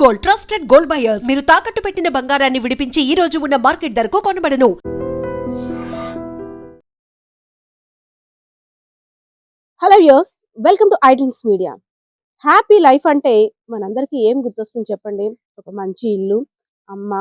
Gold, trusted gold buyers. మీరు తాకట్టు పెట్టిన బంగారాన్ని విడిపించి ఈ రోజు ఉన్న మార్కెట్ ధరకు కొనబడను. Hello viewers, welcome to iDream media. Happy life అంటే మనందరికీ ఏం గుర్తొస్తుంది చెప్పండి? ఒక మంచి ఇల్లు, అమ్మ,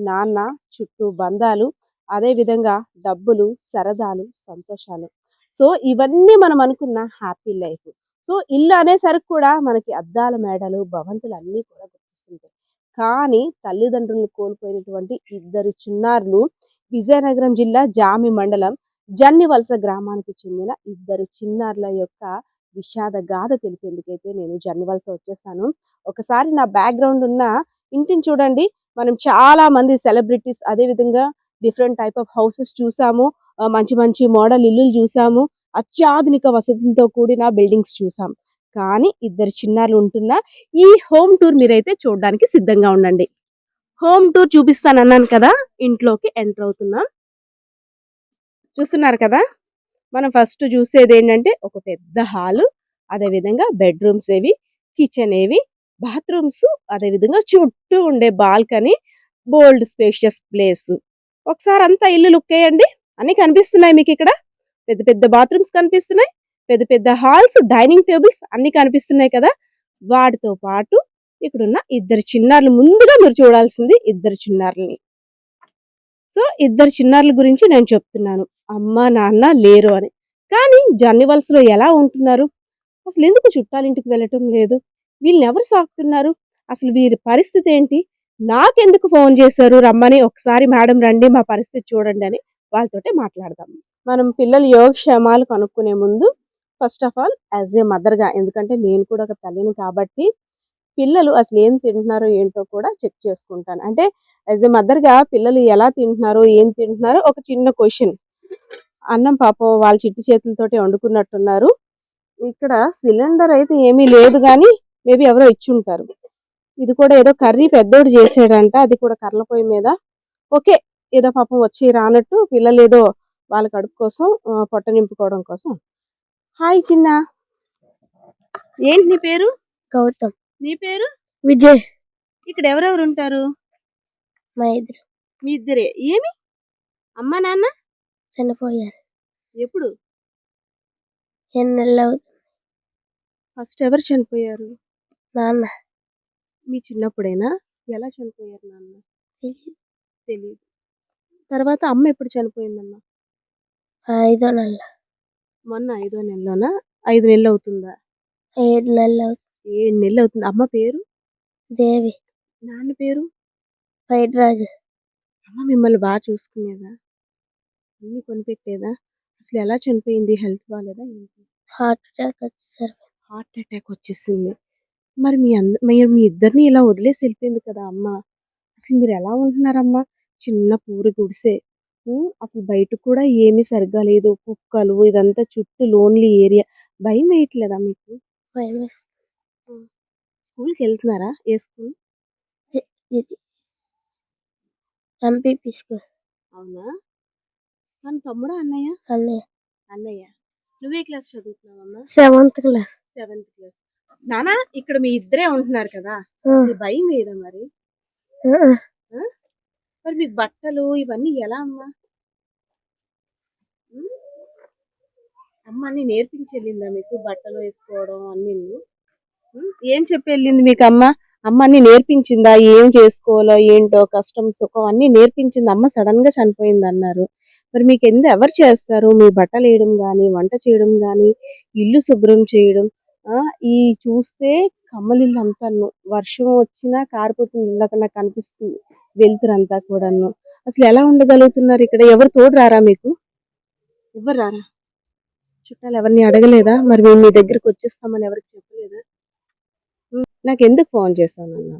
నాన్న, చుట్టూ బంధాలు, అదేవిధంగా డబ్బులు, సరదాలు, సంతోషాలు. సో ఇవన్నీ మనం అనుకున్న హ్యాపీ లైఫ్. సో ఇల్లు అనేసరికి కూడా మనకి అద్దాల మేడలు, భవంతులు అన్నీ కూడా గుర్తొస్తుంటాయి. కానీ తల్లిదండ్రులను కోల్పోయినటువంటి ఇద్దరు చిన్నారులు విజయనగరం జిల్లా జామి మండలం జన్నివలస గ్రామానికి చెందిన ఇద్దరు చిన్నారుల యొక్క విషాద గాథ తెలిపేందుకైతే నేను జన్నివలస వచ్చేసాను. ఒకసారి నా బ్యాక్గ్రౌండ్ ఉన్న ఇంటిని చూడండి. మనం చాలా మంది సెలబ్రిటీస్, అదేవిధంగా డిఫరెంట్ టైప్ ఆఫ్ హౌసెస్ చూసాము, మంచి మంచి మోడల్ ఇల్లులు చూసాము, అత్యాధునిక వసతులతో కూడిన బిల్డింగ్స్ చూసాం. కానీ ఇద్దరు చిన్నారులు ఉంటున్న ఈ హోమ్ టూర్ మీరైతే చూడడానికి సిద్ధంగా ఉండండి. హోమ్ టూర్ చూపిస్తానన్నాను కదా, ఇంట్లోకి ఎంటర్ అవుతున్నాం. చూస్తున్నారు కదా, మనం ఫస్ట్ చూసేది ఏంటంటే ఒక పెద్ద హాలు, అదేవిధంగా బెడ్రూమ్స్ ఏవి, కిచెన్ ఏవి, బాత్రూమ్స్, అదేవిధంగా చుట్టూ ఉండే బాల్కనీ, బోల్డ్ స్పేషియస్ ప్లేస్. ఒకసారి అంతా ఇల్లు లుక్ వేయండి. అన్నీ కనిపిస్తున్నాయి మీకు ఇక్కడ. పెద్ద పెద్ద బాత్రూమ్స్ కనిపిస్తున్నాయి, పెద్ద పెద్ద హాల్స్, డైనింగ్ టేబుల్స్ అన్నీ కనిపిస్తున్నాయి కదా. వాటితో పాటు ఇక్కడున్న ఇద్దరు చిన్నారులు, ముందుగా మీరు చూడాల్సింది ఇద్దరు చిన్నారులని. సో ఇద్దరు చిన్నారుల గురించి నేను చెప్తున్నాను. అమ్మ నాన్న లేరు అని. కానీ జన్నివలసలో ఎలా ఉంటున్నారు? అసలు ఎందుకు చుట్టాలింటికి వెళ్ళటం లేదు? వీళ్ళని ఎవరు సాకుతున్నారు? అసలు వీరి పరిస్థితి ఏంటి? నాకెందుకు ఫోన్ చేశారు రమ్మని, ఒకసారి మేడం రండి మా పరిస్థితి చూడండి అని వాళ్ళతోటే మాట్లాడదాం. మనం పిల్లల యోగక్షేమాలు కనుక్కునే ముందు first of all as a మదర్గా, ఎందుకంటే నేను కూడా ఒక తల్లిని కాబట్టి పిల్లలు అసలు ఏం తింటున్నారో ఏంటో కూడా చెక్ చేసుకుంటాను. అంటే యాజ్ ఏ మదర్గా పిల్లలు ఎలా తింటున్నారో, ఏం తింటున్నారో ఒక చిన్న క్వశ్చన్. అన్నం పాపం వాళ్ళ చిట్టి చేతులతోటి వండుకున్నట్టున్నారు. ఇక్కడ సిలిండర్ అయితే ఏమీ లేదు, కానీ మేబీ ఎవరో ఇచ్చి ఉంటారు. ఇది కూడా ఏదో కర్రీ పెద్దోడు చేసాడంట, అది కూడా కర్రల పొయ్యి మీద. ఓకే, ఏదో పాపం వచ్చి రానట్టు పిల్లలు ఏదో వాళ్ళ కడుపు కోసం, పొట్ట నింపుకోవడం కోసం. హాయ్ చిన్న, ఏంటి నీ పేరు? గౌతమ్. నీ పేరు? విజయ్. ఇక్కడ ఎవరెవరు ఉంటారు? మా ఇద్దరు. మీ ఇద్దరే? ఏమి అమ్మ నాన్న చనిపోయారు. ఎప్పుడు? ఎన్ని నెలలు అవుతుంది. ఫస్ట్ ఎవరు చనిపోయారు? నాన్న. మీ చిన్నప్పుడేనా? ఎలా చనిపోయారు నాన్న? తెలియదు. తర్వాత అమ్మ ఎప్పుడు చనిపోయిందమ్మా? 5వ నెల. మొన్న 5వ నెలలోనా? 5 నెలలు అవుతుందా? 7 నెలలు అవుతుంది. 7 నెలలు అవుతుంది. అమ్మ పేరు? దేవి. నాన్న పేరు? పైడిరాజు. అమ్మ మిమ్మల్ని బాగా చూసుకునేదా? అన్ని కొనిపెట్టేదా? అసలు ఎలా చనిపోయింది? హెల్త్ బాగాలేదా ఏంటి? హార్ట్ అటాక్ వచ్చేసరి. హార్ట్ అటాక్ వచ్చేసింది. మరి మీరు మీ ఇద్దరిని ఇలా వదిలేసి వెళ్ళిపోయింది కదా అమ్మ. అసలు మీరు ఎలా ఉంటున్నారమ్మా? చిన్న పూరి గుడిసే, అసలు బయట కూడా ఏమీ సరిగ్గా లేదు, కుక్కలు, ఇదంతా చుట్టూ లోన్లీ ఏరియా. భయం వేయట్లేదా మీకు? భయం వేస్తుంది. స్కూల్కి వెళ్తున్నారా? ఏ స్కూల్? ఇది ఎంపీపీ స్కూల్. అవునా? మన తమ్ముడా అన్నయ్య? అన్నయ్య. అన్నయ్య. నువ్వే class చదువుతున్నావమ్మా? 7th class. 7th class. నానా, ఇక్కడ మీ ఇద్దరే ఉంటున్నారు కదా, భయం వేయదా మరి? మరి మీకు బట్టలు ఇవన్నీ ఎలా అమ్మా? అమ్మ అన్ని నేర్పించి వెళ్ళిందా మీకు? బట్టలు వేసుకోవడం అన్ని ఏం చెప్పి వెళ్ళింది మీకు అమ్మ? అమ్మ అన్ని నేర్పించిందా? ఏం చేసుకోవాలో ఏంటో, కష్టం సుఖం అన్ని నేర్పించింది. అమ్మ సడన్ గా చనిపోయింది అన్నారు. మరి మీకు ఎవరు చేస్తారు? మీ బట్టలు వేయడం కానీ, వంట చేయడం కానీ, ఇల్లు శుభ్రం చేయడం. ఈ చూస్తే కమ్మలిల్లు అంతా వర్షం వచ్చినా కారిపోతుంది ఇళ్ళక నాకు కనిపిస్తుంది, వెళ్తురంతా కూడాను. అసలు ఎలా ఉండగలుగుతున్నారు ఇక్కడ? ఎవరు తోడు రారా మీకు? ఎవరు రారా? చుట్టాలు ఎవరిని అడగలేదా? మరి మేము మీ దగ్గరికి వచ్చేస్తామని ఎవరికి చెప్పలేదా? నాకు ఎందుకు ఫోన్ చేస్తావు నన్ను?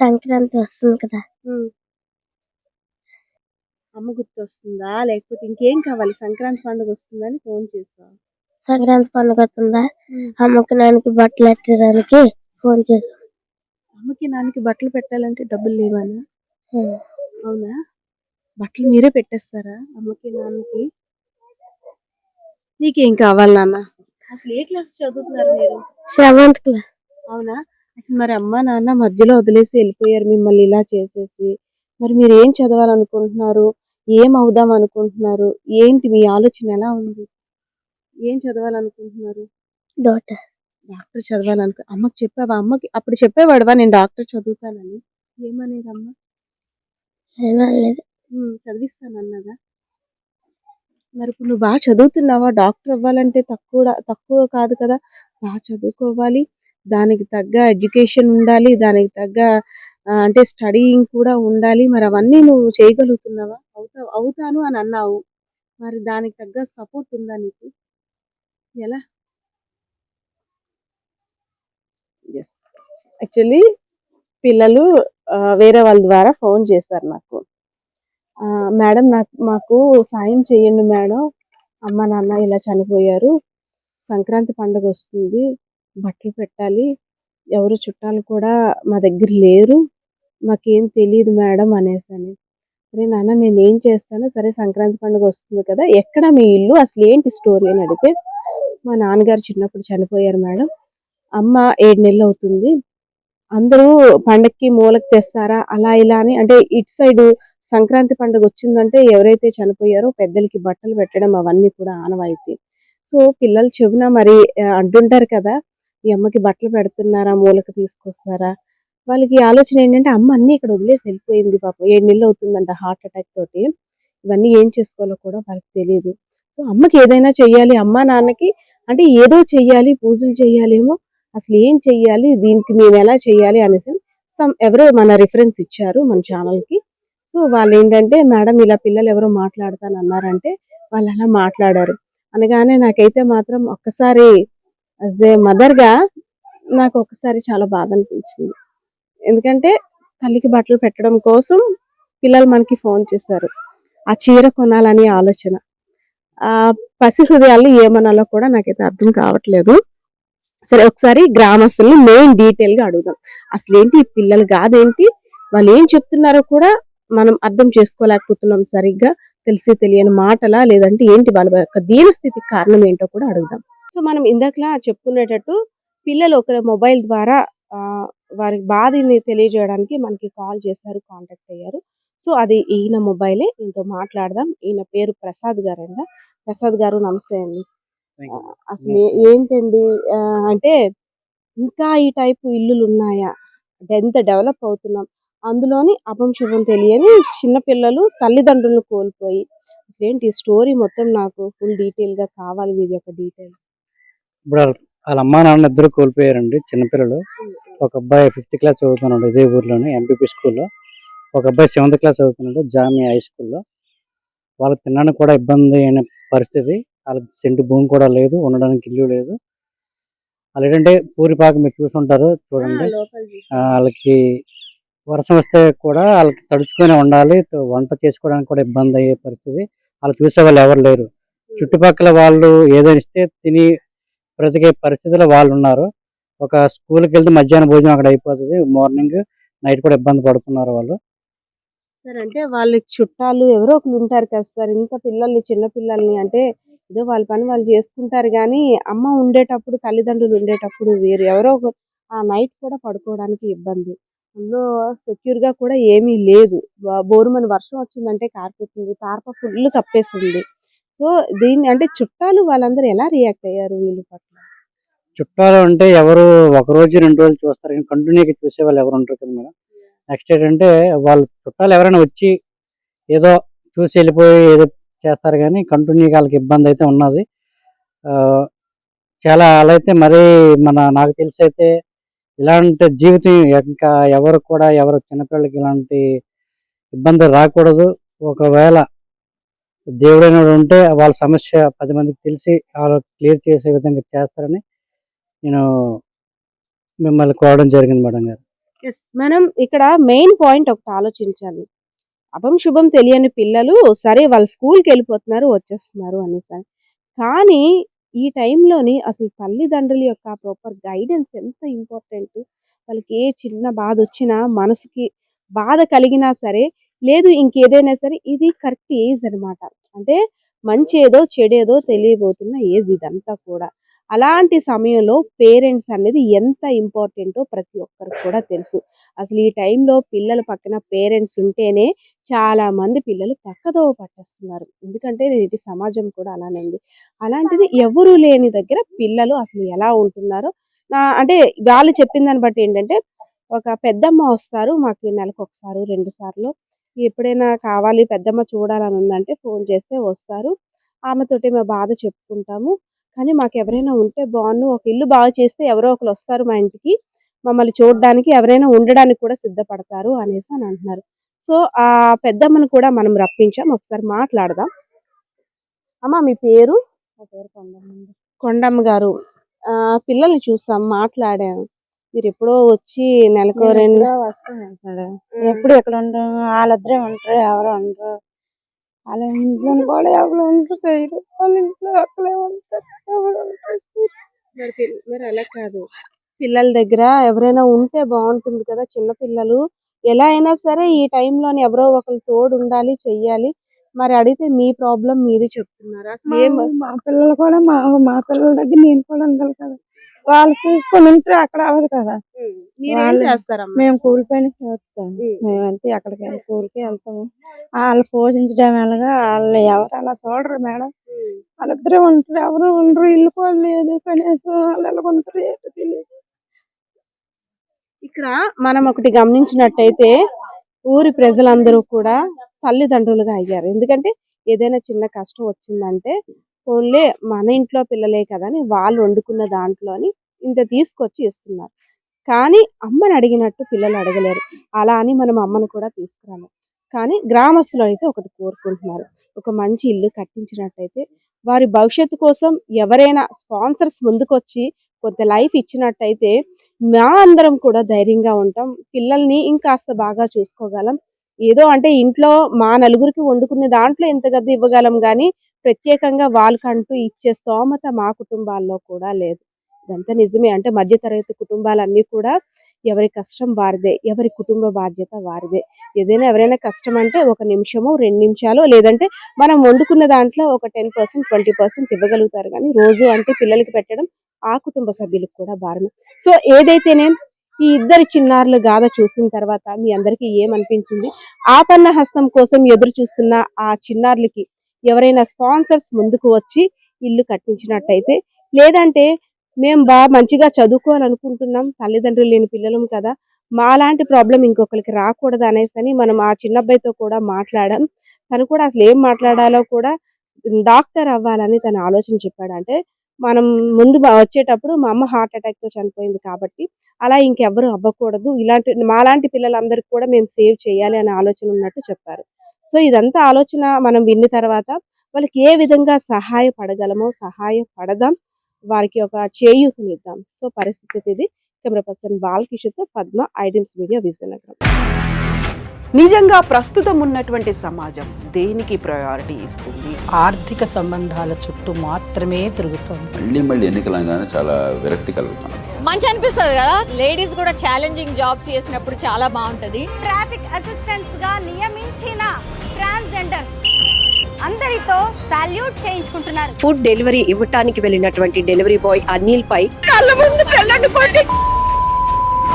సంక్రాంతి వస్తుంది కదా, అమ్మ గుర్తు వస్తుందా, లేకపోతే ఇంకేం కావాలి? సంక్రాంతి పండుగ వస్తుందని ఫోన్ చేస్తావు? సంక్రాంతి పండుగ వస్తుందా, అమ్మకి నాన్నకి బట్టలు పెట్టడానికి ఫోన్ చేస్తాం. అమ్మకి నాన్నకి బట్టలు పెట్టాలంటే డబ్బులు లేవానా? అవునా? బట్టలు మీరే పెట్టేస్తారా అమ్మకి నాన్నకి? నీకేం కావాలి నాన్న? అసలు ఏ క్లాస్ చదువుతున్నారు మీరు? 7th class. అవునా? అసలు మరి అమ్మ నాన్న మధ్యలో వదిలేసి వెళ్ళిపోయారు మిమ్మల్ని ఇలా చేసేసి. మరి మీరు ఏం చదవాలనుకుంటున్నారు? ఏం అవుదాం అనుకుంటున్నారు? ఏంటి మీ ఆలోచన ఎలా ఉంది? ఏం చదవాలనుకుంటున్నారు? డాక్టర్. డాక్టర్ అమ్మకి చెప్పావా? అమ్మకి అప్పుడు చెప్పేవాడివా నేను డాక్టర్ చదువుతానని? ఏమనేదమ్మ? ఏమనలేదు. చదివిస్తానన్నదా? మరి ఇప్పుడు నువ్వు బాగా చదువుతున్నావా? డాక్టర్ అవ్వాలంటే తక్కువ కాదు కదా! బాగా చదువుకోవాలి. దానికి తగ్గ ఎడ్యుకేషన్ ఉండాలి. దానికి తగ్గ అంటే స్టడీయింగ్ కూడా ఉండాలి. మరి అవన్నీ నువ్వు చేయగలుగుతున్నావా? అవుతాను అని అన్నావు. మరి దానికి తగ్గ సపోర్ట్ ఉందా నీకు? ఎలా? యెస్. యాక్చువల్లీ పిల్లలు వేరే వాళ్ళ ద్వారా ఫోన్ చేశారు నాకు. మేడం మాకు సాయం చేయండి మేడం. అమ్మ నాన్న ఇలా చనిపోయారు. సంక్రాంతి పండుగ వస్తుంది. బట్టలు పెట్టాలి. ఎవరు చుట్టాలు కూడా మా దగ్గర లేరు. మాకేం తెలీదు మేడం అనేసాను. సరే నాన్న నేనేం చేస్తాను, సరే సంక్రాంతి పండుగ వస్తుంది కదా, ఎక్కడ మీ ఇల్లు, అసలు ఏంటి స్టోరీ అని అడిగితే, మా నాన్నగారు చిన్నప్పుడు చనిపోయారు మేడం. అమ్మ 7 నెలలు అవుతుంది. అందరూ పండక్కి మూలకి తెస్తారా అలా ఇలా అని, అంటే ఇటు సైడు సంక్రాంతి పండుగ వచ్చిందంటే ఎవరైతే చనిపోయారో పెద్దలకి బట్టలు పెట్టడం అవన్నీ కూడా ఆనవాయితీ. సో పిల్లలు చెవిన మరి అంటుంటారు కదా, ఈ అమ్మకి బట్టలు పెడుతున్నారా, మూలకి తీసుకొస్తారా. వాళ్ళకి ఆలోచన ఏంటంటే అమ్మ అన్నీ ఇక్కడ వదిలేసి వెళ్ళిపోయింది పాపం, 7 నెలలు అవుతుందంట హార్ట్ అటాక్ తోటి. ఇవన్నీ ఏం చేసుకోవాలో కూడా వాళ్ళకి తెలియదు. సో అమ్మకి ఏదైనా చెయ్యాలి, అమ్మ నాన్నకి అంటే ఏదో చెయ్యాలి, పూజలు చెయ్యాలేమో, అసలు ఏం చెయ్యాలి, దీనికి మేము ఎలా చెయ్యాలి అనేసి ఎవరో మన రిఫరెన్స్ ఇచ్చారు మన ఛానల్కి. సో వాళ్ళు ఏంటంటే మేడం ఇలా పిల్లలు ఎవరో మాట్లాడతానన్నారంటే వాళ్ళు అలా మాట్లాడారు అనగానే నాకైతే మాత్రం ఒక్కసారి యాజ్ ఏ మదర్గా నాకు ఒక్కసారి చాలా బాధ అనిపించింది. ఎందుకంటే తల్లికి బట్టలు పెట్టడం కోసం పిల్లలు మనకి ఫోన్ చేశారు. ఆ చీర కొనాలని ఆలోచన. ఆ పసి హృదయాలు ఏమనాలో కూడా నాకైతే అర్థం కావట్లేదు. సరే ఒకసారి గ్రామస్తుల్ని మెయిన్ డీటెయిల్గా అడుగుదాం. అసలు ఏంటి ఈ పిల్లలు కాదేంటి, వాళ్ళు ఏం చెప్తున్నారో కూడా మనం అర్థం చేసుకోలేకపోతున్నాం సరిగ్గా, తెలిసి తెలియని మాటలా లేదంటే ఏంటి వాళ్ళ యొక్క దీనస్థితికి కారణం ఏంటో కూడా అడుగుదాం. సో మనం ఇందాకలా చెప్పుకునేటట్టు పిల్లలు ఒక మొబైల్ ద్వారా వారికి బాధని తెలియజేయడానికి మనకి కాల్ చేశారు, కాంటాక్ట్ అయ్యారు. సో అది ఈయన మొబైలే, ఈయనతో మాట్లాడదాం. ఈయన పేరు ప్రసాద్ గారంట. ప్రసాద్ గారు నమస్తే అండి. అసలు ఏంటండి అంటే ఇంకా ఈ టైపు ఇల్లులు ఉన్నాయా? అంటే ఎంత డెవలప్ అవుతున్నాం, అందులోని అపంశుభం తెలియని చిన్న పిల్లలు తల్లిదండ్రులను కోల్పోయి, అసలు ఏంటి స్టోరీ మొత్తం నాకు ఫుల్ డీటెయిల్గా కావాలి, వీరి యొక్క డీటెయిల్. ఇప్పుడు వాళ్ళ అమ్మా నాన్న ఇద్దరు కోల్పోయారండి, చిన్నపిల్లలు. ఒక అబ్బాయి 5th క్లాస్ చదువుతున్నాడు ఇదే ఊర్లోనే ఎంపీపీ స్కూల్లో. ఒక అబ్బాయి 7th క్లాస్ చదువుతున్నాడు జామియా హై స్కూల్లో. వాళ్ళకి తినడానికి కూడా ఇబ్బంది అయిన పరిస్థితి. వాళ్ళకి సెంటు భూమి కూడా లేదు, ఉండడానికి ఇల్లు లేదు. వాళ్ళు ఏంటంటే పూరిపాక మీరు చూసుంటారు చూడండి. వాళ్ళకి వర్షం వస్తే కూడా వాళ్ళకి తడుచుకొని ఉండాలి, వంట చేసుకోవడానికి కూడా ఇబ్బంది అయ్యే పరిస్థితి. వాళ్ళు చూసే వాళ్ళు ఎవరు లేరు. చుట్టుపక్కల వాళ్ళు ఏదైనా ఇస్తే తిని బ్రతికే పరిస్థితిలో వాళ్ళు ఉన్నారు. ఒక స్కూల్కి వెళ్తే మధ్యాహ్నం భోజనం అక్కడ అయిపోతుంది, మార్నింగ్ నైట్ కూడా ఇబ్బంది పడుతున్నారు వాళ్ళు. సార్ అంటే వాళ్ళకి చుట్టాలు ఎవరో ఒకరు ఉంటారు కదా సార్, ఇంత పిల్లల్ని చిన్న పిల్లల్ని అంటే ఏదో వాళ్ళ పని వాళ్ళు చేసుకుంటారు కానీ అమ్మ ఉండేటప్పుడు, తల్లిదండ్రులు ఉండేటప్పుడు వేరు, ఎవరో ఒకరు ఆ నైట్ కూడా పడుకోవడానికి ఇబ్బంది. అందులో సెక్యూర్గా కూడా ఏమీ లేదు. బోరుమని వర్షం వచ్చిందంటే కారిపోతుంది, తార్ప ఫుల్ కప్పేస్తుంది. సో దీన్ని అంటే చుట్టాలు వాళ్ళందరూ ఎలా రియాక్ట్ అయ్యారు వీళ్ళ పట్ల? చుట్టాలు అంటే ఎవరు ఒక రోజు 2 రోజులు చూస్తారు కానీ కంటిన్యూగా చూసే వాళ్ళు ఎవరు ఉంటారు కదా మేడం. నెక్స్ట్ ఏంటంటే వాళ్ళు చుట్టాలు ఎవరైనా వచ్చి ఏదో చూసి వెళ్ళిపోయి ఏదో చేస్తారు కానీ కంటిన్యూగా వాళ్ళకి ఇబ్బంది అయితే ఉన్నది. చాలా అలా అయితే మరీ నాకు తెలిసి అయితే ఇలాంటి జీవితం ఇంకా ఎవరు కూడా ఎవరు చిన్నపిల్లలకి ఇలాంటి ఇబ్బంది రాకూడదు. ఒకవేళ దేవుడైన ఉంటే వాళ్ళ సమస్య 10 మందికి తెలిసి వాళ్ళు క్లియర్ చేసే విధంగా చేస్తారని నేను మిమ్మల్ని కోరడం జరిగింది మేడం గారు. మనం ఇక్కడ మెయిన్ పాయింట్ ఒకటి ఆలోచించాలి. అపం శుభం తెలియని పిల్లలు సరే వాళ్ళ స్కూల్కి వెళ్ళిపోతున్నారు, వచ్చేస్తున్నారు అనేసి. కానీ ఈ టైంలోని అసలు తల్లిదండ్రుల యొక్క ప్రాపర్ గైడెన్స్ ఎంత ఇంపార్టెంట్. వాళ్ళకి ఏ చిన్న బాధ వచ్చినా, మనసుకి బాధ కలిగినా సరే, లేదు ఇంకేదైనా సరే, ఇది కరెక్ట్ ఏజ్ అనమాట. అంటే మంచి ఏదో చెడేదో తెలియబోతున్న ఏజ్ ఇదంతా కూడా. అలాంటి సమయంలో పేరెంట్స్ అనేది ఎంత ఇంపార్టెంటో ప్రతి ఒక్కరికి కూడా తెలుసు. అసలు ఈ టైంలో పిల్లల పక్కన పేరెంట్స్ ఉంటేనే చాలా మంది పిల్లలు పక్కదోవ పట్టేస్తున్నారు. ఎందుకంటే నేటి సమాజం కూడా అలానే ఉంది. అలాంటిది ఎవరు లేని దగ్గర పిల్లలు అసలు ఎలా ఉంటున్నారో అంటే వాళ్ళు చెప్పిన దాన్ని బట్టి ఏంటంటే, ఒక పెద్దమ్మ వస్తారు మాకు నెలకొకసారి 2 సార్లు. ఎప్పుడైనా కావాలి పెద్దమ్మ చూడాలని ఉందంటే ఫోన్ చేస్తే వస్తారు. ఆమెతోటి మేము బాధ చెప్పుకుంటాము. కానీ మాకెవరైనా ఉంటే బావున్ను. ఒక ఇల్లు బాగు చేస్తే ఎవరో ఒకరు వస్తారు మా ఇంటికి. మమ్మల్ని చూడడానికి, ఎవరైనా ఉండడానికి కూడా సిద్ధపడతారు అనేసి అని అంటున్నారు. సో, ఆ పెద్దమ్మను కూడా మనం రప్పించాం. ఒకసారి మాట్లాడదాం. అమ్మ మీ పేరు? నా పేరు కొండమ్మ. కొండమ్మ గారు. పిల్లల్ని చూసాం, మాట్లాడాము. మీరెప్పుడో వచ్చి నెలకో నేను 2 ఎప్పుడో వస్తాను అసలు. ఎప్పుడు ఎక్కడ ఉండరు, వాళ్ళిద్దరే ఉంటారు, ఎవరు ఉండరు. వాళ్ళ ఇంట్లో కూడా ఎవరు ఉండరు చేయరు. వాళ్ళ ఇంట్లో అక్కడే ఉంటారు, ఎవరు ఉంటారు చేయరు. మరి అలా కాదు. పిల్లల దగ్గర ఎవరైనా ఉంటే బాగుంటుంది కదా, చిన్న పిల్లలు. ఎలా అయినా సరే ఈ టైంలోని ఎవరో ఒకరు తోడు ఉండాలి, చెయ్యాలి. మరి అడిగితే మీ ప్రాబ్లం మీది చెప్తున్నారు. అసలు ఏం మా పిల్లలు కూడా మా పిల్లల దగ్గర నేను కూడా ఉండాలి కదా. వాళ్ళు చూసుకొని ఉంటే అక్కడ అవ్వదు కదా. మీరేం చేస్తారమ్మా? మేము కూలి పని చేస్తాం. మేమంతే ఎక్కడికి కూలికి వెళ్తాము. వాళ్ళు పోషించడం ఎలాగా, వాళ్ళు ఎవరు అలా చూడరు మేడం. వాళ్ళిద్దరే ఉంటారు, ఎవరు ఉండరు. ఇల్లు కూడా లేదు కనీసం. వాళ్ళు ఎలా ఉంటారు ఏంటో తెలియదు. ఇక్కడ మనం ఒకటి గమనించినట్టయితే ఊరి ప్రజలందరూ కూడా తల్లిదండ్రులుగా అయ్యారు. ఎందుకంటే ఏదైనా చిన్న కష్టం వచ్చిందంటే ఓన్లీ మన ఇంట్లో పిల్లలే కదా అని వాళ్ళు వండుకున్న దాంట్లోని ఇంత తీసుకొచ్చి ఇస్తున్నారు. కానీ అమ్మని అడిగినట్టు పిల్లలు అడగలేరు. అలా అని మనం అమ్మను కూడా తీసుకురాము. కానీ గ్రామస్తులు అయితే ఒకటి కోరుకుంటున్నారు, ఒక మంచి ఇల్లు కట్టించినట్టయితే వారి భవిష్యత్తు కోసం ఎవరైనా స్పాన్సర్స్ ముందుకొచ్చి కొంత లైఫ్ ఇచ్చినట్టయితే మా అందరం కూడా ధైర్యంగా ఉంటాం. పిల్లల్ని ఇంకాస్త బాగా చూసుకోగలం. ఏదో అంటే ఇంట్లో మా నలుగురికి వండుకునే దాంట్లో ఎంత గది ఇవ్వగలం కానీ ప్రత్యేకంగా వాళ్ళకంటూ ఇచ్చే స్తోమత మా కుటుంబాల్లో కూడా లేదు. ఇదంతా నిజమే. అంటే మధ్యతరగతి కుటుంబాలన్నీ కూడా ఎవరి కష్టం వారిదే, ఎవరి కుటుంబ బాధ్యత వారిదే. ఏదైనా ఎవరైనా కష్టం అంటే 1 నిమిషమో 2 నిమిషాలు, లేదంటే మనం వండుకున్న దాంట్లో ఒక 10% 20% ఇవ్వగలుగుతారు. కానీ రోజు అంటే పిల్లలకి పెట్టడం ఆ కుటుంబ సభ్యులకు కూడా భారమే. సో ఏదైతేనే ఈ ఇద్దరి చిన్నారులు గాథ చూసిన తర్వాత మీ అందరికీ ఏమనిపించింది? ఆపన్న హస్తం కోసం ఎదురు చూస్తున్న ఆ చిన్నారులకి ఎవరైనా స్పాన్సర్స్ ముందుకు వచ్చి ఇల్లు కట్టించినట్టయితే, లేదంటే మేము మంచిగా చదువుకోవాలనుకుంటున్నాం, తల్లిదండ్రులు లేని పిల్లలం కదా, మాలాంటి ప్రాబ్లం ఇంకొకరికి రాకూడదు అనేసి మనం ఆ చిన్నబ్బాయితో కూడా మాట్లాడాం. తను కూడా అసలు ఏం మాట్లాడాలో కూడా డాక్టర్ అవ్వాలని తన ఆలోచన చెప్పాడు. అంటే మనం ముందు వచ్చేటప్పుడు మా అమ్మ హార్ట్ అటాక్తో చనిపోయింది కాబట్టి అలా ఇంకెవ్వరు అవ్వకూడదు, ఇలాంటి మాలాంటి పిల్లలందరికీ కూడా మేము సేవ్ చేయాలి అనే ఆలోచన ఉన్నట్టు చెప్పారు. సో ఇదంతా ఆలోచన మనం విన్న తర్వాత వాళ్ళకి ఏ విధంగా సహాయపడగలమో సహాయపడదాం, వారికి ఒక చేయూతనిద్దాం. సో పరిస్థితి ఇది. కెమెరా పర్సన్ బాలకిషోర్తో పద్మ, ఐడ్రీమ్స్ మీడియా, విజయనగరం. నిజంగా ప్రస్తుతం ఉన్నటువంటి సమాజం దేనికి ప్రయారిటీ ఇస్తుంది? ఆర్థిక సంబంధాల చుట్టూ మాత్రమే తిరుగుతోంది. మళ్ళీ ఎన్నికలంగానే చాలా విరక్తి కలుగుతాను. మంచి అనిపిస్తుంది కదా, లేడీస్ కూడా ఛాలెంజింగ్ జాబ్స్ చేసినప్పుడు చాలా బాగుంటది. ట్రాఫిక్ అసిస్టెంట్స్ గా నియమించిన ట్రాన్స్జెండర్స్ అందరితో సాల్యూట్ చేయించుకుంటున్నారు. ఫుడ్ డెలివరీ ఇవ్వటానికి వెళ్ళినటువంటి డెలివరీ బాయ్ అనిల్ పై కళ్ళ ముందు